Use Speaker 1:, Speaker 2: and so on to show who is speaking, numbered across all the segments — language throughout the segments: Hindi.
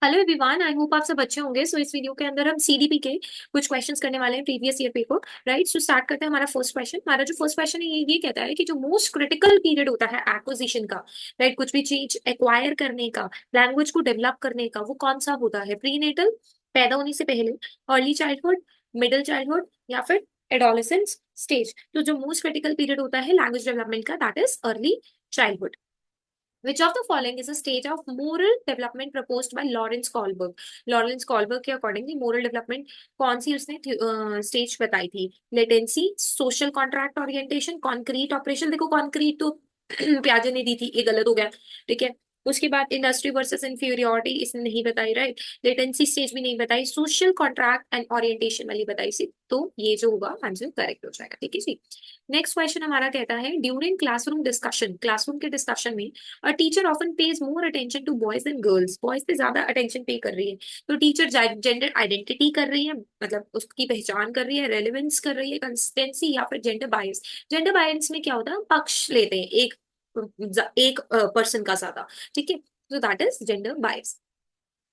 Speaker 1: हेलो एवरीवन, आई होप आप सब अच्छे होंगे। सो इस वीडियो के अंदर हम सीडीपी के कुछ क्वेश्चंस करने वाले हैं, previous year paper. Right, so start करते हैं। हमारा फर्स्ट क्वेश्चन, हमारा जो फर्स्ट क्वेश्चन है ये कहता है कि जो मोस्ट क्रिटिकल पीरियड होता है एक्विजिशन का, राइट, कुछ भी चीज एक्वायर करने का, लैंग्वेज को डेवलप करने का, वो कौन सा होता है? प्रीनेटल, पैदा होने से पहले, अर्ली चाइल्डहुड, मिडिल चाइल्डहुड, या फिर एडोलेसेंस स्टेज। तो जो मोस्ट क्रिटिकल पीरियड होता है लैंग्वेज डेवलपमेंट का, that is early childhood. Which of the following is a stage of moral development proposed by Lawrence Kohlberg? Lawrence Kohlberg के अकॉर्डिंगली मोरल डेवलपमेंट कौन सी उसने स्टेज बताई थी? Latency, social contract orientation, concrete operation. देखो कॉन्क्रीट तो प्याजे ने दी थी, ये गलत हो गया। ठीक है, उसके बाद इंडस्ट्री वर्सेस इंफीरियोरिटी इसने नहीं बताई, राइट। लेटेंसी स्टेज भी नहीं बताई, सोशल कॉन्ट्रैक्ट एंड ओरिएंटेशन वाली बताई सी। तो ये जो होगा आंसर करेक्ट हो जाएगा। ठीक है जी। नेक्स्ट क्वेश्चन हमारा कहता है, ड्यूरिंग क्लासरूम डिस्कशन, क्लासरूम के डिस्कशन में और teacher often pays more attention to boys and girls, boys पे ज्यादा अटेंशन पे कर रही है। तो टीचर जेंडर आइडेंटिटी कर रही है, मतलब उसकी पहचान कर रही है, रेलेवेंस कर रही है, कंसिस्टेंसी, या फिर जेंडर बायस। जेंडर बायस में क्या होता है, हम पक्ष लेते हैं एक एक पर्सन का ज्यादा। ठीक है, तो that is gender bias.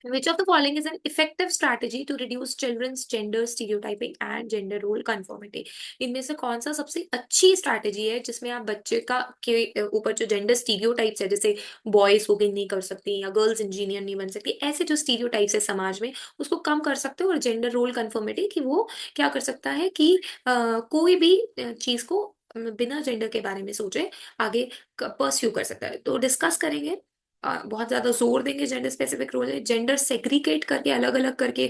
Speaker 1: Which of the following is an effective strategy to reduce children's gender stereotyping and gender role conformity? इनमें से कौन सा सबसे अच्छी स्ट्रैटेजी है जिसमें आप बच्चे का के ऊपर जो जेंडर स्टीरियोटाइप्स है, जैसे बॉयज कुकिंग नहीं कर सकती या गर्ल्स इंजीनियर नहीं बन सकती, ऐसे जो स्टीरियोटाइप्स है समाज में, उसको कम कर सकते हो। और जेंडर रोल कन्फर्मिटी कि वो क्या कर सकता है कि कोई भी चीज को बिना जेंडर के बारे में सोचे आगे परस्यू कर सकता है। तो डिस्कस करेंगे, बहुत ज्यादा जोर देंगे जेंडर स्पेसिफिक रोल है, जेंडर सेग्रीगेट करके अलग अलग करके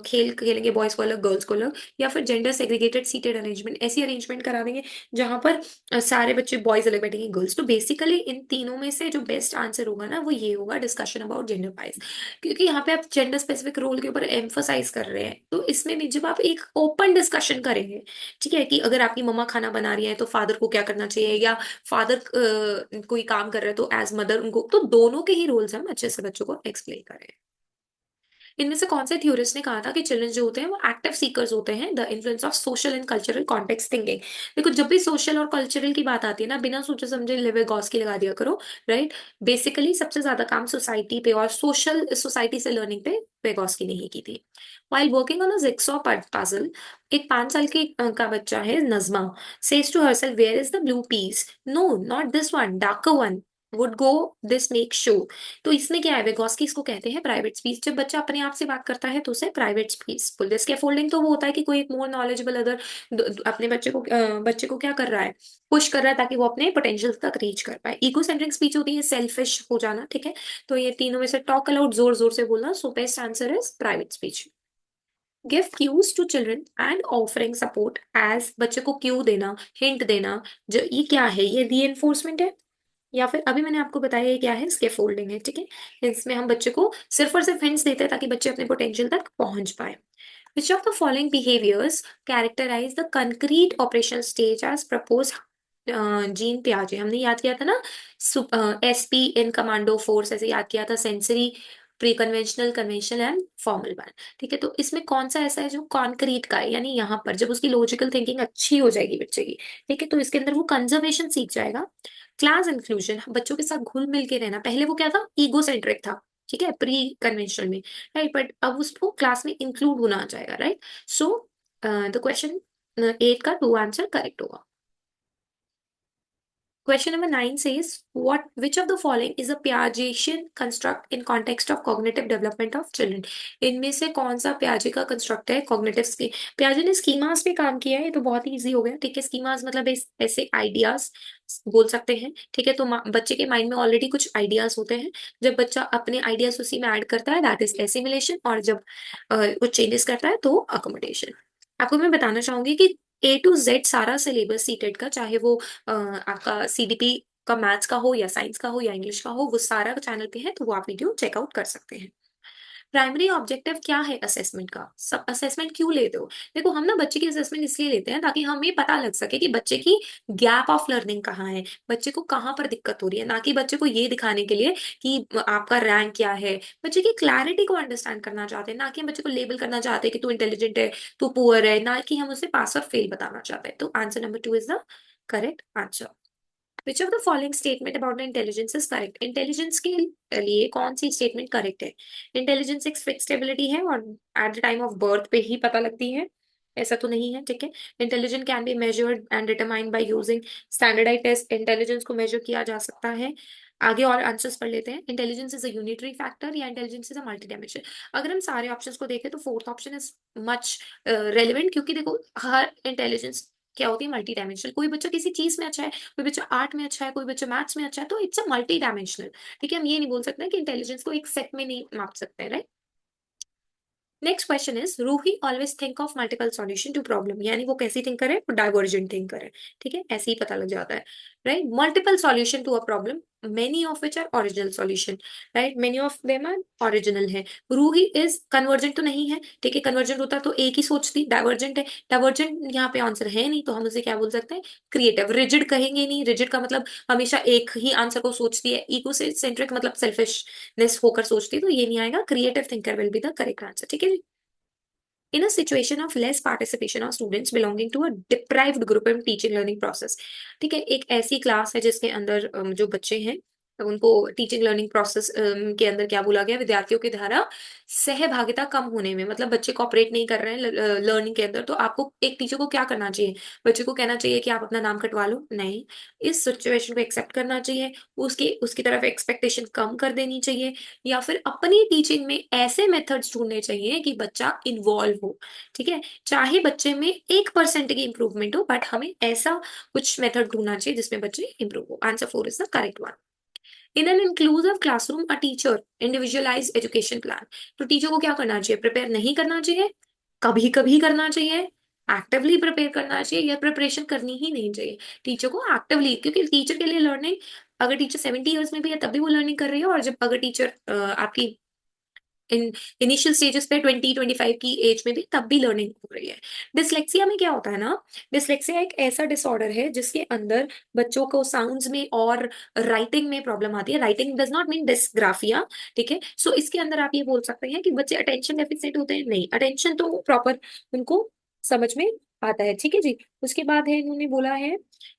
Speaker 1: खेल खेलेंगे, बॉयज को अलग गर्ल्स को अलग, या फिर जेंडर सेग्रीगेटेड सीटेड अरेंजमेंट, ऐसी अरेंजमेंट करा देंगे जहां पर सारे बच्चे बॉयज अलग बैठेंगे, गर्ल्स। तो बेसिकली इन तीनों में से जो बेस्ट आंसर होगा ना, वो ये होगा, डिस्कशन अबाउट जेंडर बाइस। क्योंकि यहाँ पे आप जेंडर स्पेसिफिक रोल के ऊपर एम्फोसाइज कर रहे हैं, तो इसमें भी जब आप एक ओपन डिस्कशन करेंगे, ठीक है, कि अगर आपकी मम्मा खाना बना रही है तो फादर को क्या करना चाहिए, या फादर कोई काम कर रहे हैं तो एज मदर उनको, तो दोनों के ही रोल्स हम अच्छे से बच्चों को एक्सप्लेन करें। इनमें से कौन से थ्योरिस्ट ने कहा था कि चिल्ड्रन जो होते हैं वो एक्टिव सीकर्स होते हैं, the influence of social and cultural context thinking. देखो जब भी सोशल और कल्चरल की बात आती है ना, बिना सोचे समझे लेवेगॉस्की लगा दिया करो, राइट। बेसिकली सबसे ज्यादा काम सोसाइटी पे और सोशल सोसाइटी से लर्निंग पे वेगोस्की ने ही की थी। While working on a jigsaw puzzle, एक 5 साल की का बच्चा है Najma, says to herself, where is the blue piece, no not this one, darker one would go this make show. तो इसमें क्या है, वेगोस्की इसको कहते हैं प्राइवेट स्पीच। जब बच्चा अपने आप से बात करता है तो उसे प्राइवेट स्पीच बोलते हैं। स्कैफोल्डिंग तो वो होता है कि कोई एक मोर नॉलेजेबल अदर अपने बच्चे को क्या कर रहा है, पुश कर रहा है ताकि वो अपने पोटेंशियल तक रीच कर पाए। इको सेंट्रिक स्पीच होती है सेल्फिश हो जाना, ठीक है। तो ये तीनों में से टॉक अलाउड, जोर जोर से बोलना, so best answer is private speech. Give cues to children and offering support as, बच्चे को क्यू देना, हिंट देना, जो ये क्या है, ये री है, या फिर अभी मैंने आपको बताया ये क्या है, स्केफोल्डिंग है। ठीक है, इसमें हम बच्चे को सिर्फ और सिर्फ हिंट्स देते हैं ताकि बच्चे अपने पोटेंशियल तक पहुंच पाए। Which of the following behaviours characterize the concrete operational stage as propose Jean पियाजे? हमने याद किया था ना, एसपी इन कमांडो फोर्स, ऐसे याद किया था, sensory, pre conventional, conventional and formal one. ठीक है, तो इसमें कौन सा ऐसा है जो कॉन्क्रीट का है, यानी यहाँ पर जब उसकी लॉजिकल थिंकिंग अच्छी हो जाएगी बच्चे की, ठीक है, तो इसके अंदर वो कंजर्वेशन सीख जाएगा। क्लास इंक्लूजन, बच्चों के साथ घुल मिल के रहना, पहले वो क्या था, ईगो सेंट्रिक था, ठीक है, प्री कन्वेंशनल में, राइट, बट अब उसको क्लास में इंक्लूड होना आ जाएगा, राइट। सो द क्वेश्चन 8 का 2 आंसर करेक्ट होगा। Question number 9 says, what which of the following is a Piagetian construct in context of cognitive development of children? इनमें से कौन सा पियाजे का कंस्ट्रक्ट है कॉग्निटिव स्की? पियाजे ने स्कीमास पे काम किया है, ये तो बहुत ही इजी हो गया। ठीक है, स्कीमास मतलब ऐसे आइडियाज बोल सकते हैं। ठीक है, तो बच्चे के माइंड में ऑलरेडी कुछ आइडियाज होते हैं, जब बच्चा अपने आइडियाज उसी में ऐड करता है दैट इज एसिमिलेशन, और जब कुछ चेंजेस करता है तो अकोमोडेशन। आपको मैं बताना चाहूंगी कि A to Z सारा सिलेबस सीटेट का, चाहे वो आपका सीडीपी का मैथ्स का हो या साइंस का हो या इंग्लिश का हो, वो सारा चैनल पे है, तो वो आप वीडियो चेकआउट कर सकते हैं। प्राइमरी ऑब्जेक्टिव क्या है असेसमेंट का? सब असेसमेंट क्यों लेते हो? देखो हम ना बच्चे की असेसमेंट इसलिए लेते हैं ताकि हमें पता लग सके कि बच्चे की गैप ऑफ लर्निंग कहाँ है, बच्चे को कहाँ पर दिक्कत हो रही है, ना कि बच्चे को ये दिखाने के लिए कि आपका रैंक क्या है। बच्चे की क्लैरिटी को अंडरस्टैंड करना चाहते हैं, ना कि हम बच्चे को लेबल करना चाहते हैं कि तू इंटेलिजेंट है, तू पुअर है, ना कि हम उसे पास और फेल बताना चाहते हैं। तो answer number 2 is the correct answer. Which of the following statement about the intelligence is correct? Intelligence के लिए कौन सी स्टेटमेंट करेक्ट है? इंटेलिजेंस एक फिक्स्ड एबिलिटी है और at the time of birth पे ही पता लगती है, ऐसा तो नहीं है, ठीक है। Intelligence can be measured and determined by using standardise test, intelligence को मेजर किया जा सकता है। आगे और आंसर्स पढ़ लेते हैं। Intelligence is a unitary factor या intelligence is a multi dimensional? अगर हम सारे ऑप्शंस को देखें तो fourth option is much relevant, क्योंकि देखो हर इंटेलिजेंस क्या होती है, मल्टी डायमेंशनल। कोई बच्चा किसी चीज में अच्छा है, कोई बच्चा आर्ट में अच्छा है, कोई बच्चा मैथ्स में अच्छा है, तो इट्स अ मल्टी डायमेंशनल। ठीक है, हम ये नहीं बोल सकते कि इंटेलिजेंस को एक सेट में नहीं माप सकते, right. Next question is Ruhi always think of multiple solution to problem, यानी वो कैसी थिंक करे, डाइवर्जेंट थिंक करे। ठीक है, ऐसे ही पता लग जाता है, right. Multiple solution to a problem, many of which are original solution, right, many of them are original है। रूही इज कन्वर्जेंट तो नहीं है, ठीक है, कन्वर्जेंट होता तो एक ही सोचती, डाइवर्जेंट है। डाइवर्जेंट यहाँ पे आंसर है नहीं, तो हम उसे क्या बोल सकते हैं, क्रिएटिव। रिजिड कहेंगे नहीं, रिजिड का मतलब हमेशा एक ही आंसर को सोचती है, इको सेंट्रिक मतलब सेल्फिशनेस होकर सोचती है, तो ये नहीं आएगा। Creative thinker will be the correct answer, ठीक है। In a situation of less participation of students belonging to a deprived group in teaching learning process, ठीक है, एक ऐसी क्लास है जिसके अंदर जो बच्चे हैं उनको टीचिंग लर्निंग प्रोसेस के अंदर क्या बोला गया, विद्यार्थियों के द्वारा सहभागिता कम होने में, मतलब बच्चे कोऑपरेट नहीं कर रहे हैं लर्निंग के अंदर, तो आपको एक टीचर को क्या करना चाहिए, बच्चे को कहना चाहिए कि आप अपना नाम कटवा लो? नहीं, इस सिचुएशन को एक्सेप्ट करना चाहिए, उसकी उसकी तरफ एक्सपेक्टेशन कम कर देनी चाहिए, या फिर अपनी टीचिंग में ऐसे मेथड्स ढूंढने चाहिए कि बच्चा इन्वॉल्व हो। ठीक है, चाहे बच्चे में 1% की इंप्रूवमेंट हो, बट हमें ऐसा कुछ मेथड ढूंढना चाहिए जिसमें बच्चे इंप्रूव हो। Answer 4 is the correct one. In an inclusive classroom a teacher individualise education plan, तो टीचर को क्या करना चाहिए, प्रिपेयर नहीं करना चाहिए, कभी कभी करना चाहिए, एक्टिवली प्रिपेयर करना चाहिए, या प्रिपरेशन करनी ही नहीं चाहिए। टीचर को एक्टिवली, क्योंकि टीचर के लिए लर्निंग, अगर टीचर 70 ईयर्स में भी है तब भी वो लर्निंग कर रही है, और जब अगर टीचर आपकी इन इनिशियल स्टेजेस पे 20-25 की एज में भी तब भी लर्निंग हो रही है। डिसलेक्सिया में क्या होता है ना, डिसलेक्सिया एक ऐसा डिसऑर्डर है जिसके अंदर बच्चों को साउंड्स में और राइटिंग में प्रॉब्लम आती है। Writing does not mean dysgraphia, ठीक है। सो इसके अंदर आप ये बोल सकते हैं कि बच्चे अटेंशन डेफिसिट होते हैं, नहीं, अटेंशन तो प्रॉपर उनको समझ में आता है, ठीक है जी। उसके बाद है, इन्होंने बोला है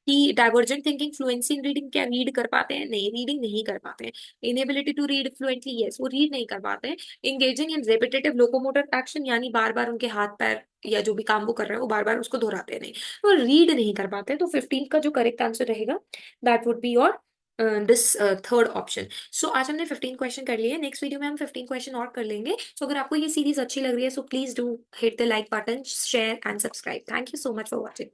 Speaker 1: कि divergent thinking, fluency in reading, क्या रीड कर पाते हैं? नहीं, रीडिंग नहीं कर पाते हैं। Inability to read fluently, yes, वो रीड नहीं कर पाते हैं। Engaging in repetitive locomotor action, यानी बार बार उनके हाथ पैर या जो भी काम वो कर रहे हैं वो बार बार उसको दोहराते नहीं, वो रीड नहीं कर पाते। तो 15 का जो करेक्ट आंसर रहेगा that would be your this third option. So आज हमने 15 क्वेश्चन कर लिए, नेक्स्ट वीडियो में हम 15 क्वेश्चन और कर लेंगे। सो अगर आपको ये सीरीज अच्छी लग रही है, so please do hit the like button, share and subscribe. Thank you so much for watching.